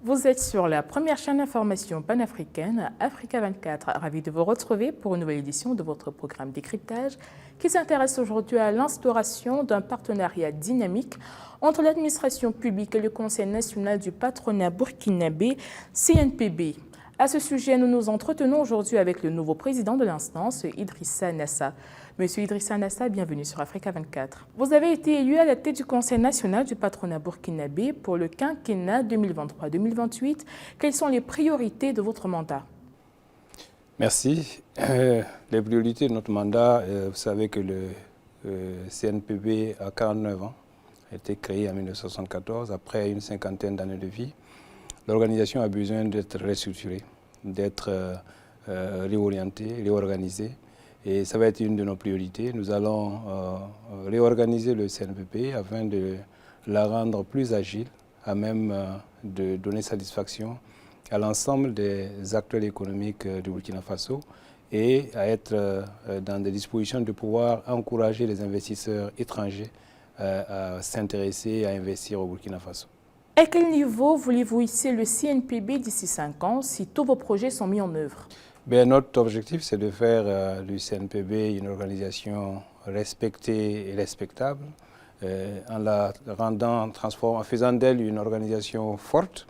Vous êtes sur la première chaîne d'information panafricaine, Africa 24. Ravi de vous retrouver pour une nouvelle édition de votre programme décryptage qui s'intéresse aujourd'hui à l'instauration d'un partenariat dynamique entre l'administration publique et le Conseil national du patronat burkinabé, CNPB. À ce sujet, nous nous entretenons aujourd'hui avec le nouveau président de l'instance, Idrissa Nassa. Monsieur Idrissa Nassa, bienvenue sur Africa 24. Vous avez été élu à la tête du Conseil national du patronat burkinabé pour le quinquennat 2023-2028. Quelles sont les priorités de votre mandat? Merci. Les priorités de notre mandat, vous savez que le CNPB a 49 ans, a été créé en 1974, après une cinquantaine d'années de vie. L'organisation a besoin d'être restructurée, d'être réorientée, réorganisée. Et ça va être une de nos priorités. Nous allons réorganiser le CNPB afin de la rendre plus agile, à même de donner satisfaction à l'ensemble des acteurs économiques du Burkina Faso et à être dans des dispositions de pouvoir encourager les investisseurs étrangers à s'intéresser, à investir au Burkina Faso. À quel niveau voulez-vous hisser le CNPB d'ici 5 ans si tous vos projets sont mis en œuvre? Notre objectif, c'est de faire du CNPB une organisation respectée et respectable, en la rendant, en faisant d'elle une organisation forte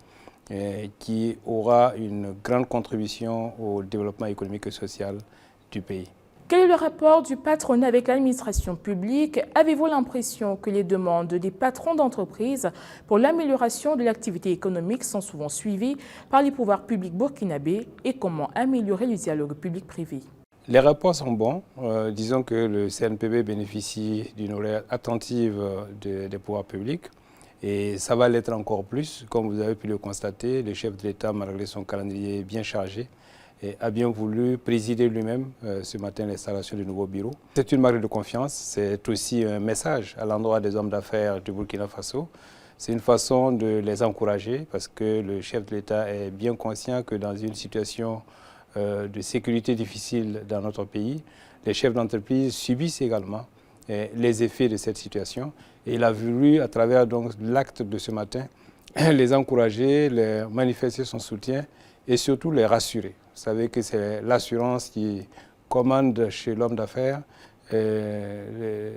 qui aura une grande contribution au développement économique et social du pays. Quel est le rapport du patronat avec l'administration publique? Avez-vous l'impression que les demandes des patrons d'entreprise pour l'amélioration de l'activité économique sont souvent suivies par les pouvoirs publics burkinabés et comment améliorer le dialogue public-privé? Les rapports sont bons. Disons que le CNPB bénéficie d'une oreille attentive des pouvoirs publics et ça va l'être encore plus. Comme vous avez pu le constater, le chef de l'État, malgré son calendrier bien chargé, et a bien voulu présider lui-même ce matin l'installation du nouveau bureau. C'est une marque de confiance, c'est aussi un message à l'endroit des hommes d'affaires du Burkina Faso. C'est une façon de les encourager parce que le chef de l'État est bien conscient que dans une situation de sécurité difficile dans notre pays, les chefs d'entreprise subissent également les effets de cette situation. Et il a voulu, à travers l'acte de ce matin, les encourager, les manifester son soutien et surtout les rassurer. Vous savez que c'est l'assurance qui commande chez l'homme d'affaires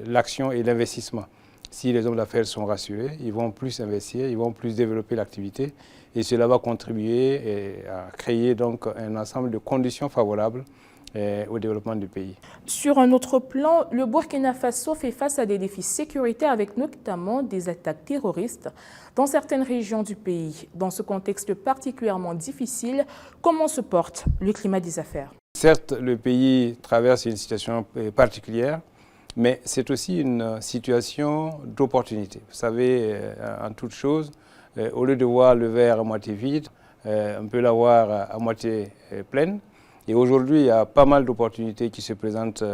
l'action et l'investissement. Si les hommes d'affaires sont rassurés, ils vont plus investir, ils vont plus développer l'activité et cela va contribuer à créer donc un ensemble de conditions favorables au développement du pays. Sur un autre plan, le Burkina Faso fait face à des défis sécuritaires avec notamment des attaques terroristes dans certaines régions du pays. Dans ce contexte particulièrement difficile, comment se porte le climat des affaires? Certes, le pays traverse une situation particulière, mais c'est aussi une situation d'opportunité. Vous savez, en toute chose, au lieu de voir le verre à moitié vide, on peut l'avoir à moitié pleine. Et aujourd'hui, il y a pas mal d'opportunités qui se présentent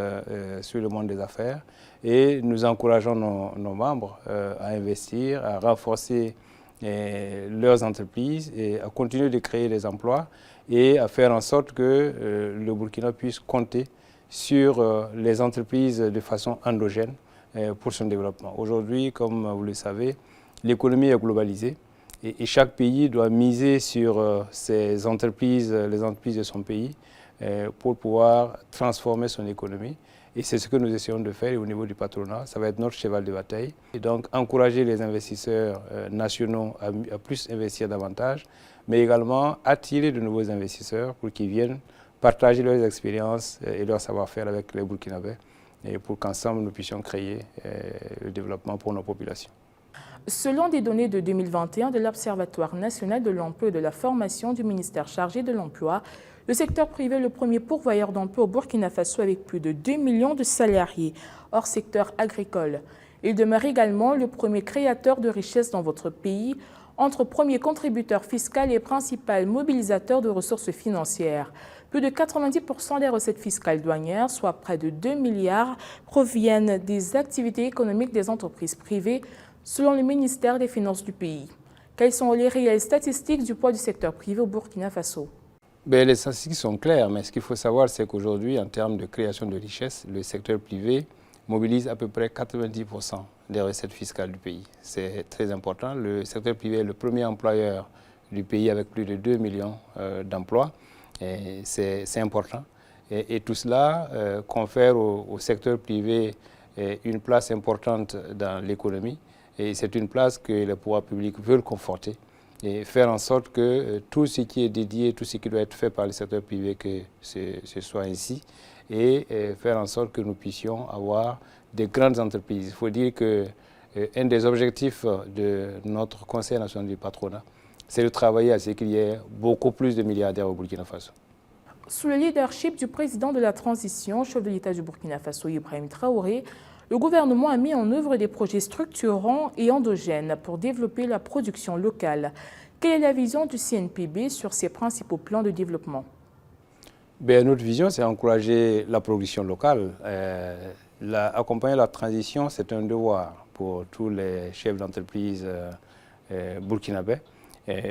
sur le monde des affaires et nous encourageons nos membres à investir, à renforcer leurs entreprises et à continuer de créer des emplois et à faire en sorte que le Burkina puisse compter sur les entreprises de façon endogène pour son développement. Aujourd'hui, comme vous le savez, l'économie est globalisée et chaque pays doit miser sur ses entreprises, les entreprises de son pays, pour pouvoir transformer son économie. Et c'est ce que nous essayons de faire au niveau du patronat. Ça va être notre cheval de bataille. Et donc, encourager les investisseurs nationaux à plus investir davantage, mais également attirer de nouveaux investisseurs pour qu'ils viennent partager leurs expériences et leur savoir-faire avec les Burkinabés et pour qu'ensemble nous puissions créer le développement pour nos populations. Selon des données de 2021 de l'Observatoire national de l'emploi et de la formation du ministère chargé de l'emploi, le secteur privé est le premier pourvoyeur d'emploi au Burkina Faso avec plus de 2 millions de salariés, hors secteur agricole. Il demeure également le premier créateur de richesse dans votre pays, entre premier contributeur fiscal et principal mobilisateur de ressources financières. Plus de 90% des recettes fiscales douanières, soit près de 2 milliards, proviennent des activités économiques des entreprises privées, selon le ministère des Finances du pays. Quelles sont les réelles statistiques du poids du secteur privé au Burkina Faso? Les statistiques sont claires, mais ce qu'il faut savoir, c'est qu'aujourd'hui, en termes de création de richesse, le secteur privé mobilise à peu près 90% des recettes fiscales du pays. C'est très important. Le secteur privé est le premier employeur du pays avec plus de 2 millions d'emplois. C'est important. Et tout cela confère au secteur privé une place importante dans l'économie. Et c'est une place que les pouvoirs publics veulent conforter et faire en sorte que tout ce qui est dédié, tout ce qui doit être fait par le secteur privé, que ce soit ainsi, et faire en sorte que nous puissions avoir des grandes entreprises. Il faut dire qu'un des objectifs de notre Conseil national du patronat, c'est de travailler à ce qu'il y ait beaucoup plus de milliardaires au Burkina Faso. Sous le leadership du président de la transition, chef de l'État du Burkina Faso, Ibrahim Traoré, le gouvernement a mis en œuvre des projets structurants et endogènes pour développer la production locale. Quelle est la vision du CNPB sur ses principaux plans de développement? Notre vision, c'est encourager la production locale. Accompagner la transition, c'est un devoir pour tous les chefs d'entreprise burkinabés,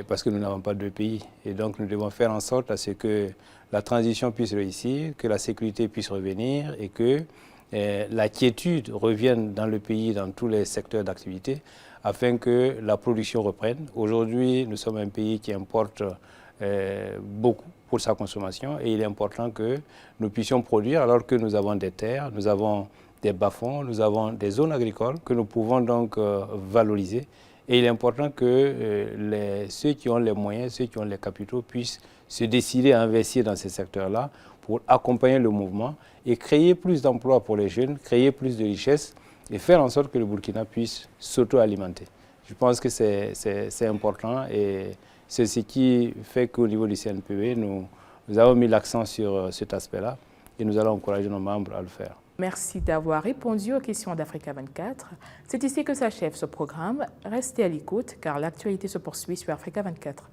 parce que nous n'avons pas de pays. Et donc, nous devons faire en sorte à ce que la transition puisse réussir, que la sécurité puisse revenir et que la quiétude revienne dans le pays, dans tous les secteurs d'activité, afin que la production reprenne. Aujourd'hui, nous sommes un pays qui importe beaucoup pour sa consommation et il est important que nous puissions produire alors que nous avons des terres, nous avons des bas-fonds, nous avons des zones agricoles que nous pouvons donc valoriser. Et il est important que ceux qui ont les moyens, ceux qui ont les capitaux puissent se décider à investir dans ces secteurs-là pour accompagner le mouvement et créer plus d'emplois pour les jeunes, créer plus de richesses et faire en sorte que le Burkina puisse s'auto-alimenter. Je pense que c'est important et c'est ce qui fait qu'au niveau du CNPB, nous avons mis l'accent sur cet aspect-là et nous allons encourager nos membres à le faire. Merci d'avoir répondu aux questions d'Africa 24. C'est ici que s'achève ce programme. Restez à l'écoute car l'actualité se poursuit sur Africa 24.